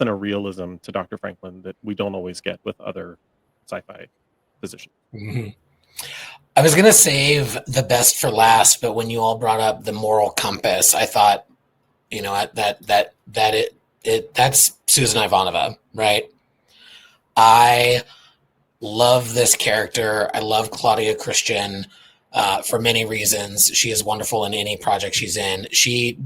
and a realism to Dr. Franklin that we don't always get with other sci-fi physicians. Mm-hmm. I was gonna save the best for last, but when you all brought up the moral compass, I thought, that's Susan Ivanova, right? I love this character. I love Claudia Christian for many reasons. She is wonderful in any project she's in. She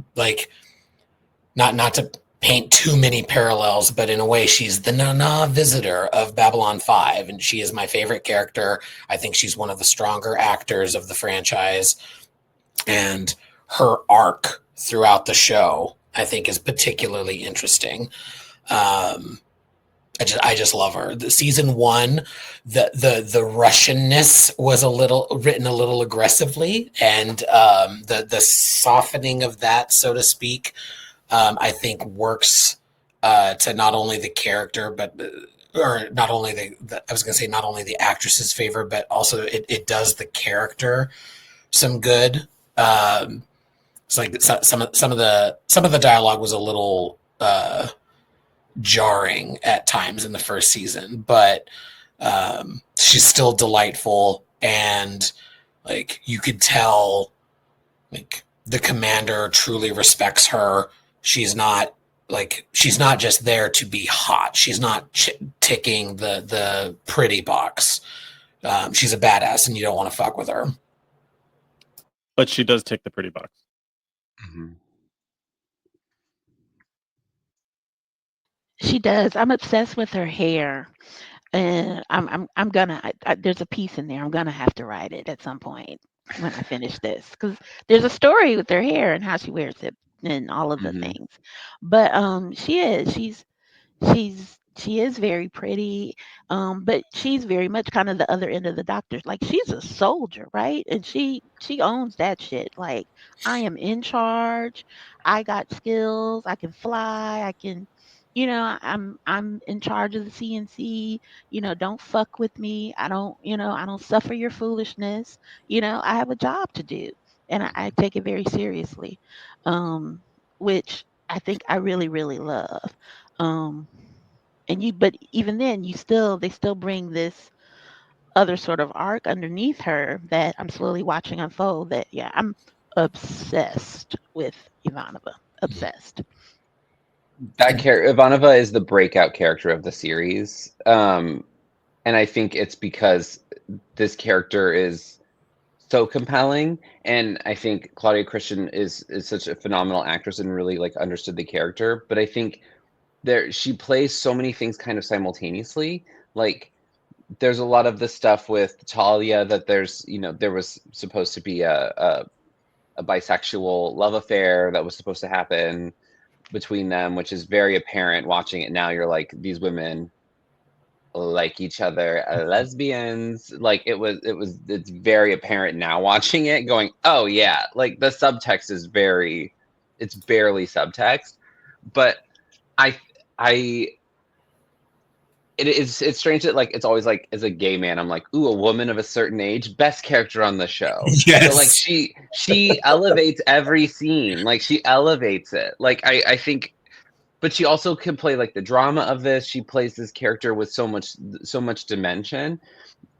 not to paint too many parallels, but in a way, she's the Nana visitor of Babylon 5, and she is my favorite character. I think she's one of the stronger actors of the franchise, and her arc throughout the show, I think, is particularly interesting. I just love her. The season 1, the Russianness was written a little aggressively, and the softening of that, so to speak, I think works to not only the character, or not only I was going to say not only the actress's favor, but also it does the character some good. It's like some of the dialogue was a little jarring at times in the first season, but she's still delightful, and like you could tell, like the commander truly respects her. She's not just there to be hot. She's not ticking the pretty box. She's a badass, and you don't want to fuck with her. But she does tick the pretty box. Mm-hmm. She does. I'm obsessed with her hair, and I'm gonna. There's a piece in there. I'm gonna have to write it at some point when I finish this, because there's a story with her hair and how she wears it and all of the things. But she is very pretty, but she's very much kind of the other end of the doctor. Like, she's a soldier, right? And she owns that shit. Like, I am in charge. I got skills. I can fly. I can, I'm in charge of the CNC. Don't fuck with me. I don't suffer your foolishness. I have a job to do, and I take it very seriously, which I think I really, really love. But even then, they still bring this other sort of arc underneath her that I'm slowly watching unfold. That, yeah, I'm obsessed with Ivanova. Obsessed. That Ivanova is the breakout character of the series, and I think it's because this character is so compelling, and I think Claudia Christian is such a phenomenal actress and really like understood the character. But I think she plays so many things kind of simultaneously. Like, there's a lot of the stuff with Talia that there was supposed to be a bisexual love affair that was supposed to happen between them, which is very apparent watching it now. You're like, these women like each other, lesbians. Like, it's very apparent now watching it, going, oh yeah, like the subtext is it's barely subtext. But it's strange that, like, it's always like, as a gay man, I'm like, ooh, a woman of a certain age, best character on the show. Yes. So, like, she elevates every scene. Like, she elevates it. Like, I think, but she also can play like the drama of this. She plays this character with so much dimension.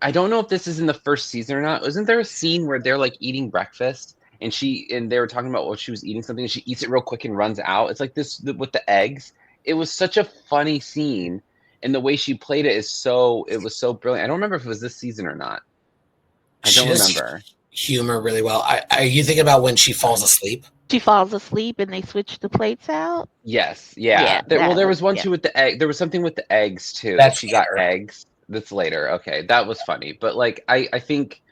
I don't know if this is in the first season or not. Isn't there a scene where they're like eating breakfast and they were talking about what she was eating something, and she eats it real quick and runs out? It's like this with the eggs. It was such a funny scene, and the way she played it was so brilliant. I don't remember if it was this season or not. I don't remember. Humor really well. Are you thinking about when she falls asleep? She falls asleep and they switch the plates out. Yes, yeah. There was one too with the egg. There was something with the eggs too. That she got eggs. That's later. Okay, that was funny. But like, I think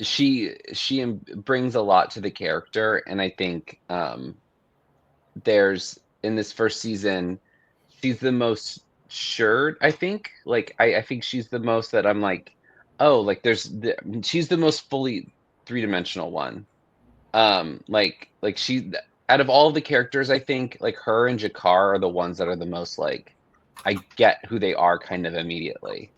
she brings a lot to the character, and I think there's, in this first season, she's the most sure. I think I think she's the most that I'm like, oh, like she's the most fully three-dimensional one. Like she, out of all the characters, I think like her and Jakar are the ones that are the most like, I get who they are kind of immediately.